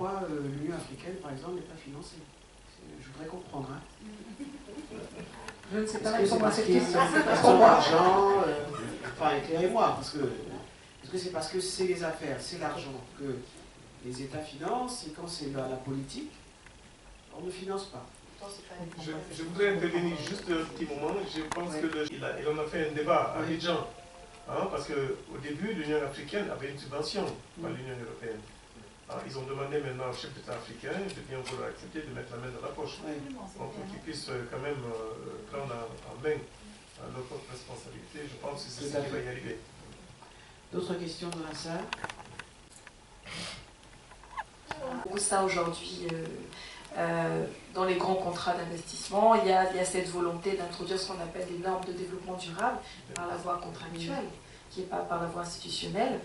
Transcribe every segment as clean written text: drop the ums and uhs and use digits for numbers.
pourquoi l'Union africaine, par exemple, n'est pas financée. Je voudrais comprendre. Hein. Je ne sais pas répondre à cette question. Est-ce que l'argent, enfin éclairez-moi, parce que est-ce que c'est parce que c'est les affaires, c'est l'argent que les États financent, et quand c'est la politique, on ne finance pas. Je voudrais intervenir juste un petit moment. Je pense qu'il en a fait un débat à Abidjan. Hein, parce qu'au début, l'Union africaine avait une subvention par l'Union européenne. Hein, ils ont demandé maintenant au chef d'État africain de bien vouloir accepter de mettre la main dans la poche. Donc, pour qu'ils puissent quand même prendre en main leur propre responsabilité. Je pense que c'est ce qui va y arriver. D'autres questions dans la salle? Ça aujourd'hui, dans les grands contrats d'investissement, il y a cette volonté d'introduire ce qu'on appelle des normes de développement durable par la voie contractuelle, qui n'est pas par la voie institutionnelle.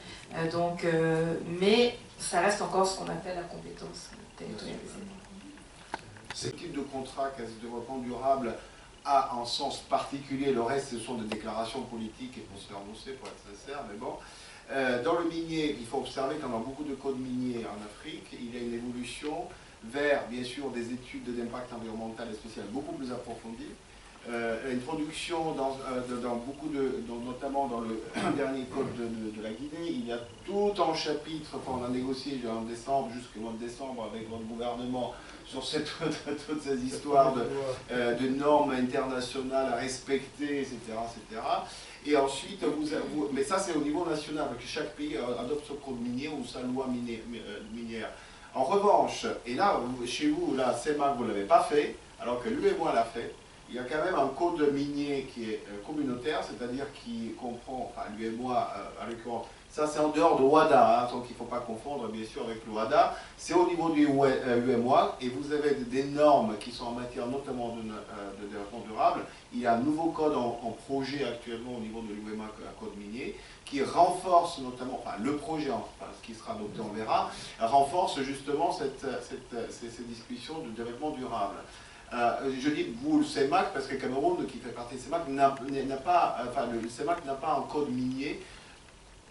Mais ça reste encore ce qu'on appelle la compétence territoriale des États. Ce type de contrat quasi développement durable a un sens particulier. Le reste, ce sont des déclarations politiques et pour se faire annoncer, pour être sincère, mais bon. Dans le minier, il faut observer qu'on a beaucoup de codes miniers en Afrique. Il y a une évolution vers, bien sûr, des études d'impact environnemental et social beaucoup plus approfondies. Une production dans beaucoup notamment dans le dernier code de la Guinée, il y a tout un chapitre, enfin on a négocié en décembre, jusqu'au mois de décembre avec votre gouvernement, sur toutes ces histoires de normes internationales à respecter, etc. etc. Et ensuite, mais ça c'est au niveau national, parce que chaque pays adopte son code minier ou sa loi minière. En revanche, et là, chez vous, là, CEMAC, vous ne l'avez pas fait, alors que l'UEMOA l'a fait. Il y a quand même un code minier qui est communautaire, c'est-à-dire qui comprend, enfin l'UEMOA, à l'occurrence, ça c'est en dehors de WADA, hein, donc il ne faut pas confondre bien sûr avec le WADA. C'est au niveau du UEMOA, et vous avez des normes qui sont en matière notamment de développement durable. Il y a un nouveau code en projet actuellement au niveau de l'UEMOA, un code minier, qui renforce notamment, enfin le projet, enfin, ce qui sera adopté on verra, renforce justement ces discussions de développement durable. Je dis vous le CEMAC parce que Cameroun, qui fait partie du CEMAC, n'a pas, enfin le CEMAC n'a pas un code minier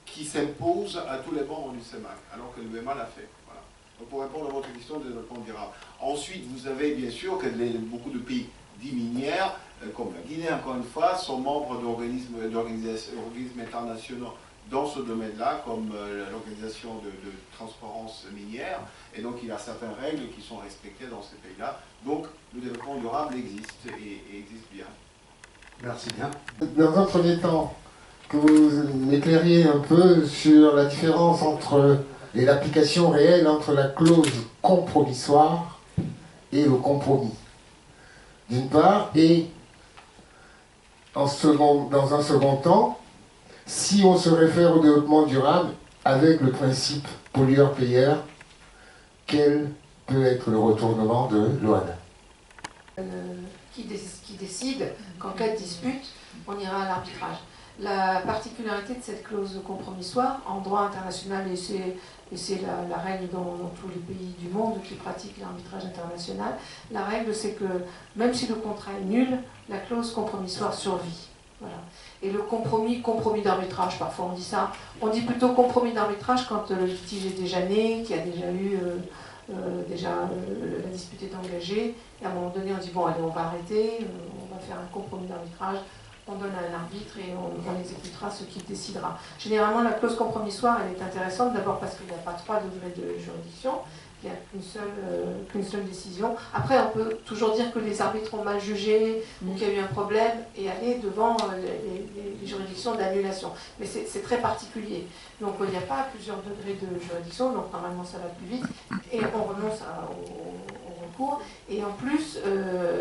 qui s'impose à tous les membres du CEMAC, alors que l'UEMA l'a fait. Voilà. Donc pour répondre à votre question de développement durable. Ensuite, vous avez bien sûr que beaucoup de pays dits minières, comme la Guinée encore une fois, sont membres d'organismes internationaux dans ce domaine-là, comme l'organisation de transparence minière, et donc il y a certaines règles qui sont respectées dans ces pays-là. Donc le développement durable existe, et existe bien. Merci bien. Dans un premier temps, que vous m'éclairiez un peu sur la différence entre et l'application réelle entre la clause compromissoire et le compromis, d'une part, et dans un second temps, si on se réfère au développement durable avec le principe pollueur-payeur, quel peut être le retournement de l'OADA? Qui décide qu'en cas de dispute, on ira à l'arbitrage. La particularité de cette clause compromissoire en droit international, et c'est la règle dans tous les pays du monde qui pratiquent l'arbitrage international, la règle c'est que même si le contrat est nul, la clause compromissoire survit. Voilà. Et le compromis d'arbitrage, parfois on dit ça, on dit plutôt compromis d'arbitrage quand le litige est déjà né, qu'il y a déjà eu la dispute est engagée, et à un moment donné on dit bon allez on va arrêter, on va faire un compromis d'arbitrage, on donne à un arbitre et on exécutera ce qu'il décidera. Généralement la clause compromissoire elle est intéressante, d'abord parce qu'il n'y a pas 3 degrés de juridiction, il n'y a qu'une seule décision. Après, on peut toujours dire que les arbitres ont mal jugé, ou qu'il y a eu un problème, et aller devant les juridictions d'annulation. Mais c'est très particulier. Donc il n'y a pas plusieurs degrés de juridiction, donc normalement ça va plus vite, et on renonce au recours. Et en plus,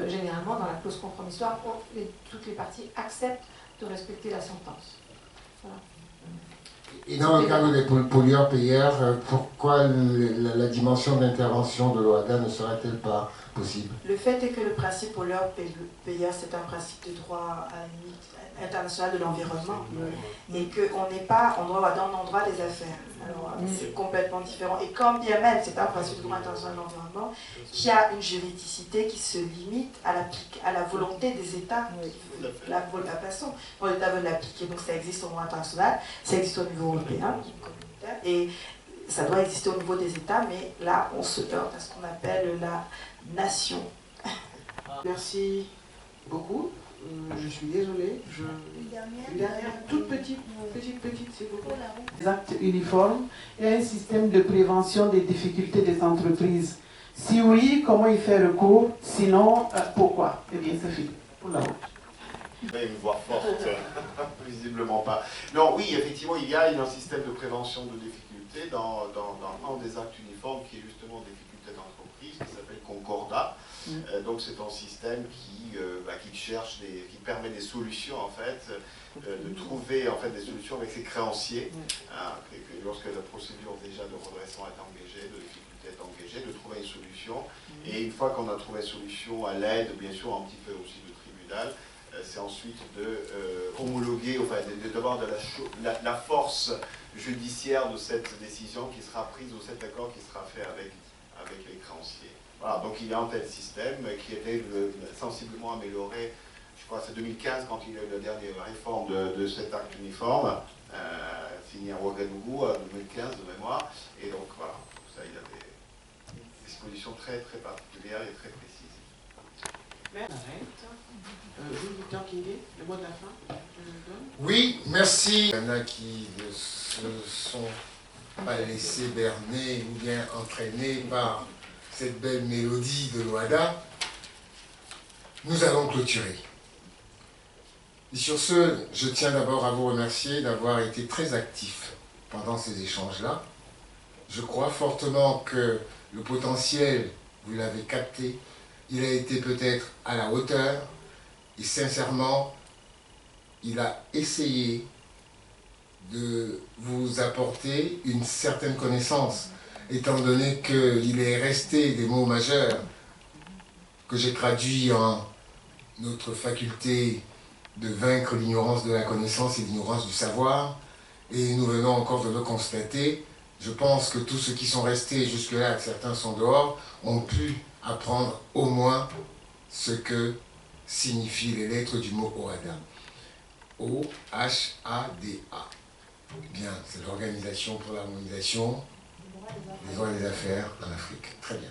généralement, dans la clause compromissoire, toutes les parties acceptent de respecter la sentence. Voilà. Et dans le cadre des pollueurs-payeurs, pourquoi la dimension d'intervention de l'OADA ne serait-elle pas possible? Le fait est que le principe pollueur-payeur, c'est un principe de droit à la limite international de l'environnement, et qu'on n'est pas en droit dans le droit des affaires. Alors c'est complètement différent. Et quand bien même c'est un principe de droit international de l'environnement, qui a une juridicité qui se limite à la volonté des États, la façon l'État veut l'appliquer. Donc ça existe au droit international, ça existe au niveau européen, et ça doit exister au niveau des États, mais là, on se heurte à ce qu'on appelle la nation. Merci beaucoup. Je suis désolée. Une dernière, toute petite, s'il vous plaît. Les actes uniformes et un système de prévention des difficultés des entreprises. Si oui, comment y faire recours? Sinon, pourquoi? Eh bien, c'est fini pour la route. Une voix forte, visiblement pas. Non, oui, effectivement, il y a un système de prévention de difficultés dans un des actes uniformes qui est justement difficultés d'entreprise, qui s'appelle Concordat. Donc c'est un système qui cherche, qui permet des solutions en fait, de trouver en fait des solutions avec ses créanciers, lorsque la procédure déjà de redressement est engagée, de difficulté est engagée, de trouver une solution. Et une fois qu'on a trouvé une solution à l'aide, bien sûr un petit peu aussi de tribunal, c'est ensuite de homologuer, enfin d'avoir de la force judiciaire de cette décision qui sera prise ou cet accord qui sera fait avec les créanciers. Voilà, donc il y a un tel système qui était sensiblement amélioré, je crois c'est 2015 quand il y a eu la dernière réforme de cet acte uniforme, signé à Ouagadougou en 2015 de mémoire, et donc voilà, ça, il y a des dispositions très très particulières et très précises. Merci. Victor Kingé, le mot de la fin. Oui, merci. Il y en a qui ne se sont pas laissés berner ou bien entraîner par cette belle mélodie de l'Ouada. Nous allons clôturer. Et sur ce, je tiens d'abord à vous remercier d'avoir été très actifs pendant ces échanges-là. Je crois fortement que le potentiel, vous l'avez capté, il a été peut-être à la hauteur et sincèrement, il a essayé de vous apporter une certaine connaissance, étant donné qu'il est resté des mots majeurs que j'ai traduits en notre faculté de vaincre l'ignorance de la connaissance et l'ignorance du savoir, et nous venons encore de le constater. Je pense que tous ceux qui sont restés jusque-là, certains sont dehors, ont pu apprendre au moins ce que signifient les lettres du mot OHADA. O-H-A-D-A. Bien, c'est l'Organisation pour l'harmonisation des droits des affaires en Afrique. Très bien.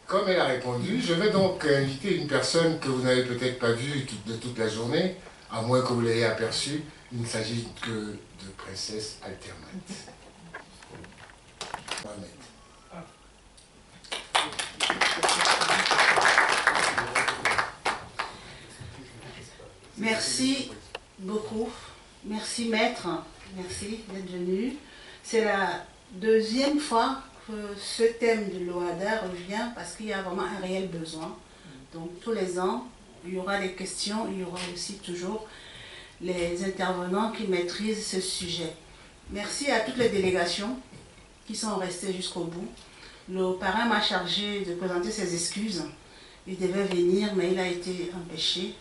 Comme elle a répondu, je vais donc inviter une personne que vous n'avez peut-être pas vue de toute la journée, à moins que vous l'ayez aperçue. Il ne s'agit que de Princesse Altermate. Mohamed. Merci beaucoup. Merci maître. Merci d'être venu. C'est la deuxième fois que ce thème de l'OHADA revient parce qu'il y a vraiment un réel besoin. Donc tous les ans, il y aura des questions, il y aura aussi toujours les intervenants qui maîtrisent ce sujet. Merci à toutes les délégations qui sont restées jusqu'au bout. Le parrain m'a chargé de présenter ses excuses. Il devait venir, mais il a été empêché.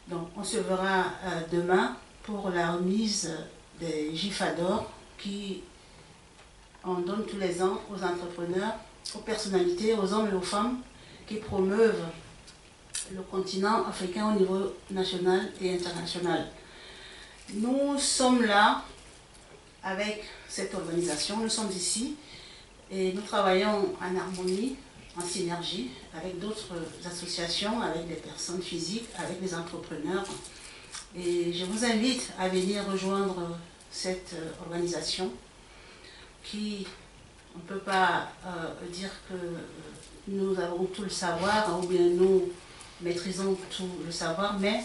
Donc on se verra demain pour la remise des GIFADOR qui on donne tous les ans aux entrepreneurs, aux personnalités, aux hommes et aux femmes qui promeuvent le continent africain au niveau national et international. Nous sommes là avec cette organisation, nous sommes ici et nous travaillons en harmonie, en synergie avec d'autres associations, avec des personnes physiques, avec des entrepreneurs. Et je vous invite à venir rejoindre cette organisation qui, on ne peut pas dire que nous avons tout le savoir ou bien nous maîtrisons tout le savoir, mais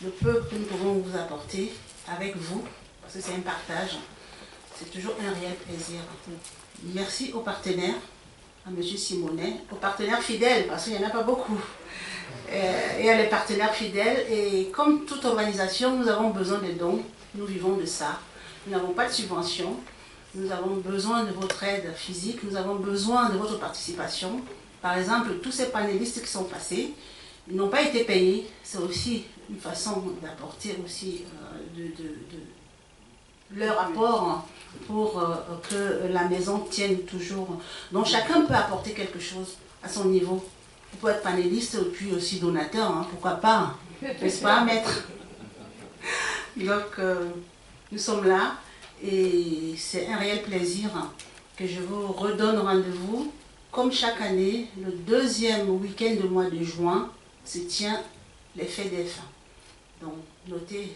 le peu que nous pouvons vous apporter avec vous, parce que c'est un partage, c'est toujours un réel plaisir. Merci aux partenaires, à M. Simonet, aux partenaires fidèles, parce qu'il n'y en a pas beaucoup, et à les partenaires fidèles. Et comme toute organisation, nous avons besoin de dons, nous vivons de ça. Nous n'avons pas de subvention, nous avons besoin de votre aide physique, nous avons besoin de votre participation. Par exemple, tous ces panélistes qui sont passés, ils n'ont pas été payés. C'est aussi une façon d'apporter aussi leur apport pour que la maison tienne toujours. Donc chacun peut apporter quelque chose à son niveau. Vous pouvez être panéliste et puis aussi donateur, hein, pourquoi pas, n'est-ce pas, maître? Donc nous sommes là Et c'est un réel plaisir que je vous redonne rendez-vous. Comme chaque année, le deuxième week-end du mois de juin se tient les fêtes des fins. Donc, notez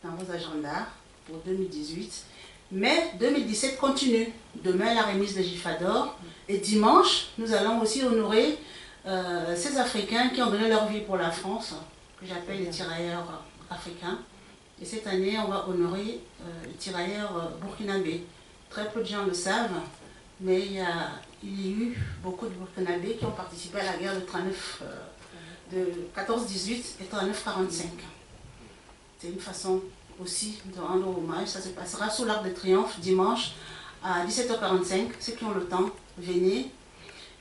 dans vos agendas pour 2018. Mais 2017 continue. Demain, la remise de GIFA d'or. Et dimanche, nous allons aussi honorer ces Africains qui ont donné leur vie pour la France, que j'appelle les tirailleurs africains. Et cette année, on va honorer les tirailleurs burkinabés. Très peu de gens le savent, mais il y a eu beaucoup de Burkinabés qui ont participé à la guerre de 14-18 et 39-45. C'est une façon aussi de rendre hommage. Ça se passera sous l'Arc de Triomphe dimanche à 17h45. Ceux qui ont le temps, venez.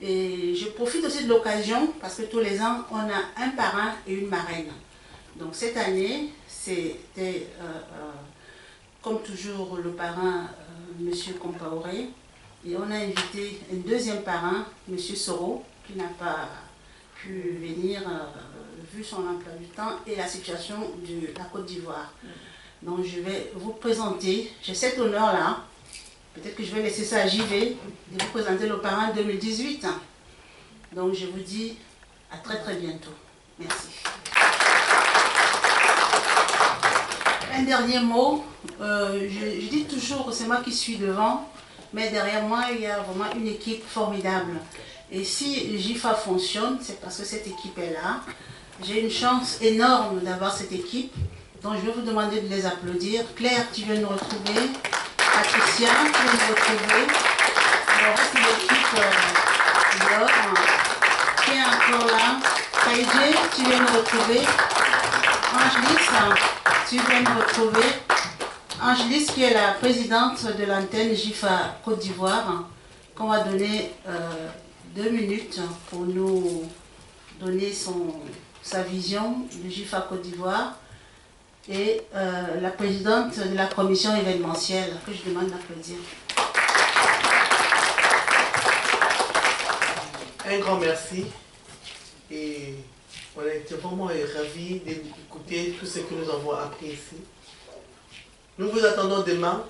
Et je profite aussi de l'occasion parce que tous les ans, on a un parrain et une marraine. Donc cette année, c'était comme toujours le parrain M. Compaoré. Et on a invité un deuxième parrain, M. Soro, qui n'a pas pu venir vu son emploi du temps et la situation de la Côte d'Ivoire. Donc je vais vous présenter, j'ai cet honneur-là, peut-être que je vais laisser ça à JV, de vous présenter le parrain 2018. Donc je vous dis à très très bientôt. Merci. Un dernier mot, je dis toujours que c'est moi qui suis devant, mais derrière moi il y a vraiment une équipe formidable. Et si GIFA fonctionne, c'est parce que cette équipe est là. J'ai une chance énorme d'avoir cette équipe, donc je vais vous demander de les applaudir. Claire, tu viens nous retrouver. Patricia, tu viens nous retrouver. Alors, c'est l'équipe Laure, qui est encore là. Kaïdje, tu viens nous retrouver. Angelis, tu viens nous retrouver. Angelis, qui est la présidente de l'antenne GIFA Côte d'Ivoire, qu'on va donner 2 minutes pour nous donner sa vision de GIFA Côte d'Ivoire. Et la présidente de la commission événementielle, que je demande d'applaudir. Un grand merci. Et on a été vraiment ravis d'écouter tout ce que nous avons appris ici. Nous vous attendons demain,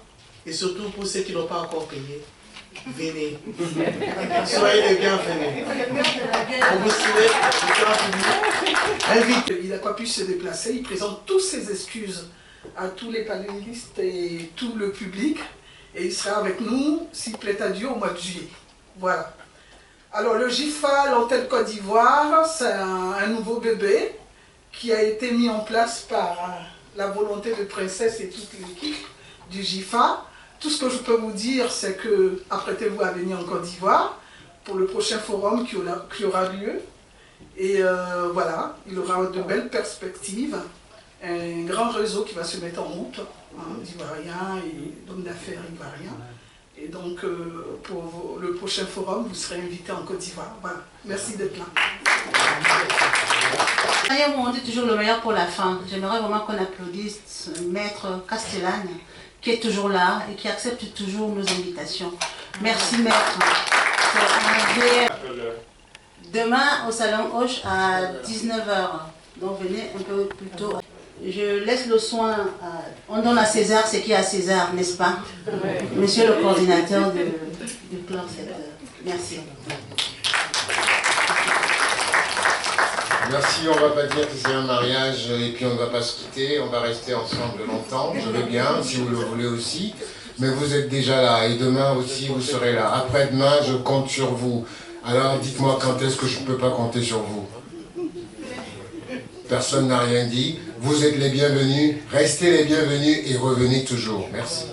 et surtout pour ceux qui n'ont pas encore payé, venez. Soyez les bienvenus. On vous souhaite invite. Il n'a pas pu se déplacer, il présente toutes ses excuses à tous les panélistes et tout le public, et il sera avec nous, s'il plaît à Dieu, au mois de juillet. Voilà. Alors le GIFA, l'antenne Côte d'Ivoire, c'est un nouveau bébé qui a été mis en place par la volonté de Princesse et toute l'équipe du GIFA. Tout ce que je peux vous dire, c'est que apprêtez-vous à venir en Côte d'Ivoire pour le prochain forum qui aura lieu. Et voilà, il aura de belles perspectives, un grand réseau qui va se mettre en route, d'Ivoiriens et d'hommes d'affaires ivoiriens. Et donc, pour le prochain forum, vous serez invité en Côte d'Ivoire. Voilà, merci d'être là. On dit toujours le meilleur pour la fin. J'aimerais vraiment qu'on applaudisse Maître Castellane, qui est toujours là et qui accepte toujours nos invitations. Merci Maître. Demain au Salon Hoche à 19h. Donc venez un peu plus tôt. Je laisse le soin, on donne à César ce qui est à César, n'est-ce pas? Monsieur le coordinateur du plan 7. Merci. Merci, on ne va pas dire que c'est un mariage et puis on ne va pas se quitter, on va rester ensemble longtemps, je veux bien, si vous le voulez aussi, mais vous êtes déjà là et demain aussi vous serez là. Après-demain, je compte sur vous. Alors dites-moi quand est-ce que je ne peux pas compter sur vous? Personne n'a rien dit. Vous êtes les bienvenus, restez les bienvenus et revenez toujours. Merci.